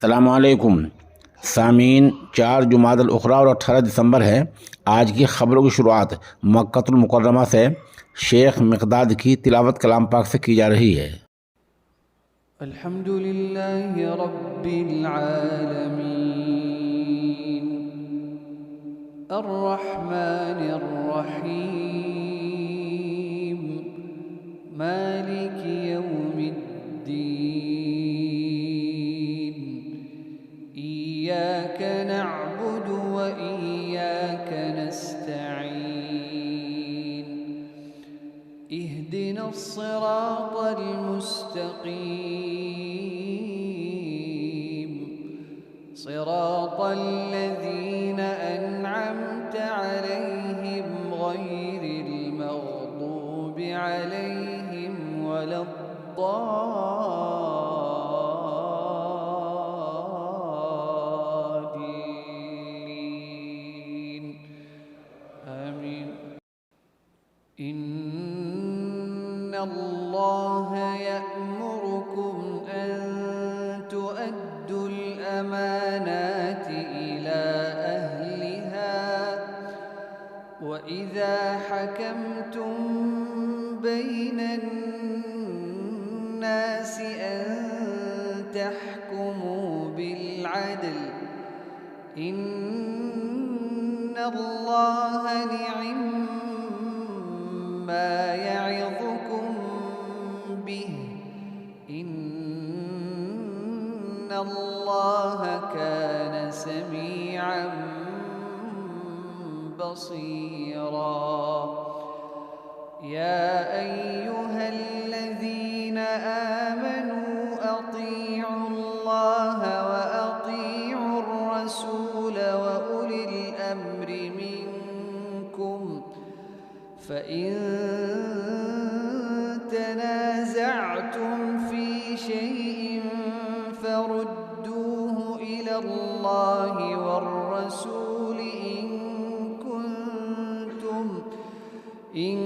अस्सलामुअलैकुम सामीन। 4 जुमादल उखरा और 18 दिसंबर है। आज की ख़बरों की शुरुआत मक्कतुल मुकर्रमा से शेख मिक़दाद की तिलावत कलाम पाक से की जा रही है। अल्हम्दुलिल्लाहि रब्बिल आलमीन अर्रहमानिर रहीम मालिकि यौमिद्दीन इय्याक नअबुदु व इय्याक नस्तईन इहदिनस सिरातल मुस्तक़ीम सिरातल लज़ीना अनअमत अलैहिम गैरिल मग़दूबि अलैहिम वलद्दाल्लीन आमीन। इन्नल्लाह यअमुरुकुम अन तुअद्दुल अमानाति इला अहलिहा व इज़ा हकमतुम बैनन नासि अन तहकुमू बिल अदल इन्नल्लाह निअम्मा यइज़ुकुम बिहि इन्नल्लाह कान समीअन बसीरा। या अय्युहल्लज़ीना आमनू अतीउल्लाह व अतीउर रसूल व उलिल अम्रि मिनकुम फ़इन तनाज़अतुम फ़ी शैइन फ़रुद्दूहु इलल्लाहि वर्रसूल इन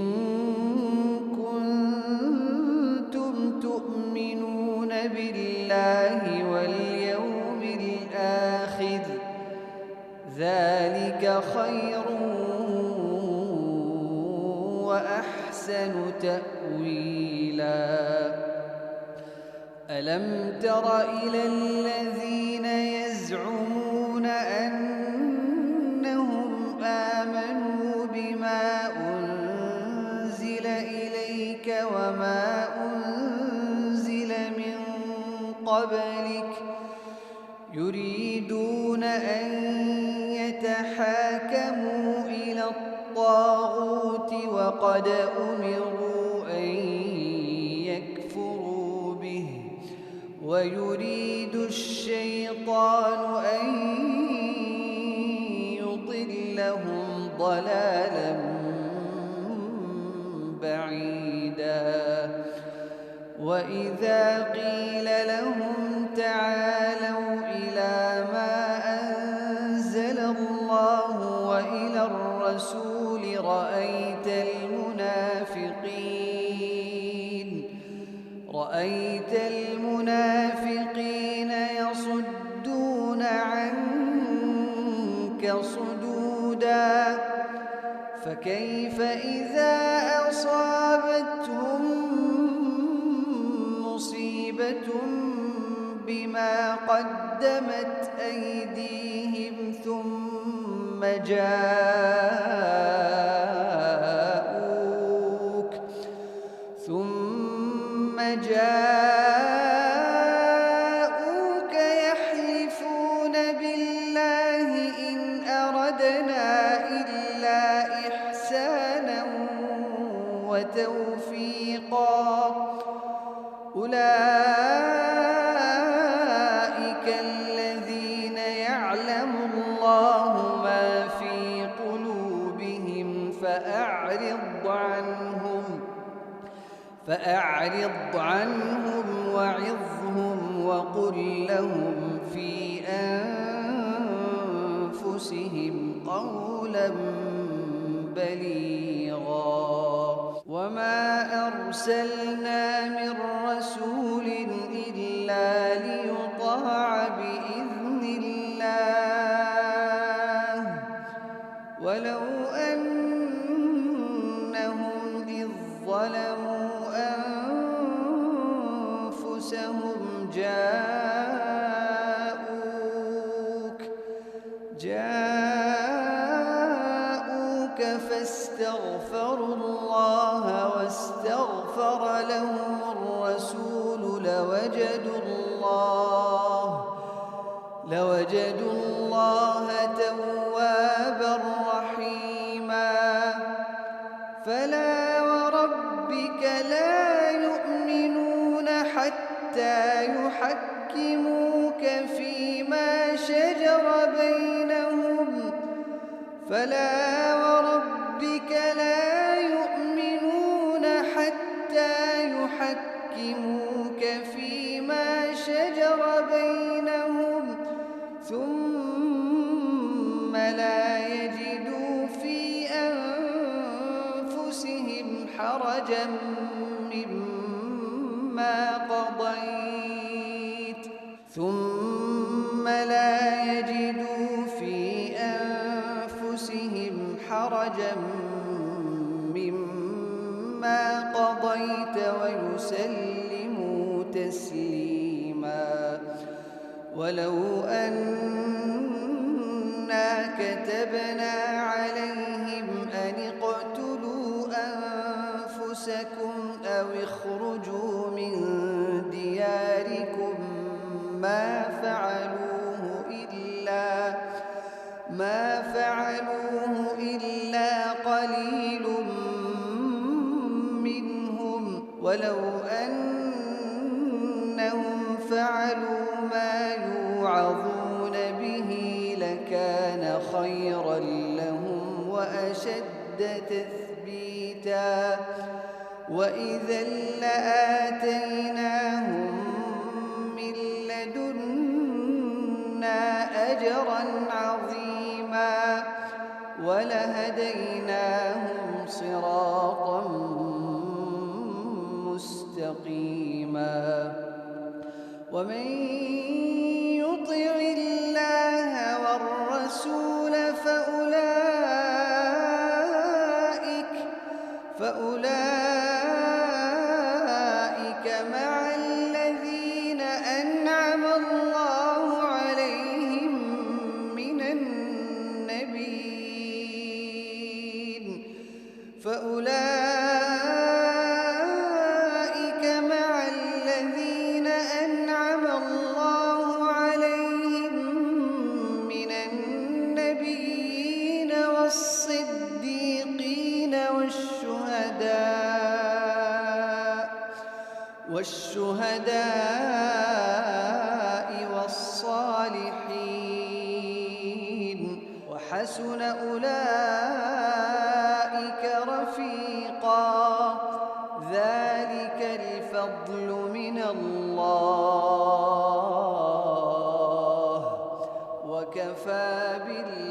कुन्तुम तुअमिनून बिल्लाहि वल यौमिल आखिर ज़ालिक खैरुन व अहसनु तअवीला। अलम तर इलल्लज़ीन यज़उमून अन्नहुम आमनू बिमा उन्ज़िल इलैक वमा उन्ज़िल मिन क़ब्लिक युरीदून अन यतहाकमू इला त्ताग़ूत वक़द उमिरू अन यकफ़ुरू बिहि वयुरीदु अश्शैतानु अन युज़िल्लहुम ضلالا بعيدا। وإذا قيل لهم تعالوا إلى ما أنزل الله وإلى الرسول رأيت المنافقين يصدون عنك صدودا فكيف إذا أصابتهم مصيبة بما قدمت أيديهم ثم جاءوك يحلفون بالله إن أردنا إلا إحسانا وتوفيقا أولئك الذين يعلم الله ما في قلوبهم فأعرض عنهم وعظهم وقل لهم في أنفسهم قولا بليغا وما أرسلنا من رسول إلا ليطاع بإذن بإذن الله ولو أنهم إذ ظلموا أنفسهم جاءوك فاستغفروا الله واستغفر لهم الرسول لوجدوا الله توابا رحيما فلا وربك لا يؤمنون حتى يحكموك فيما شجر بينهم ثم لا يجدوا في أنفسهم حرجا مما قضيت ويسلموا تسليما ولو أنا كتبنا عليهم أن اقتلوا أنفسكم أو اخرجوا من دياركم ما فعلوه إلا قليل منهم ولو أنهم فعلوا ما يوعظون به لكان خيرا لهم وأشد تثبيتا وإذا لآتيناهم من لدنا أجرا عظيما ولهديناهم صراطا مستقيما ومن يطع الله والرسول فأولئك مع الذين أنعم الله عليهم من النبيين والصديقين والشهداء والصالحين وحسن أولئك رفيقا ذلك الفضل من الله وكفى بالله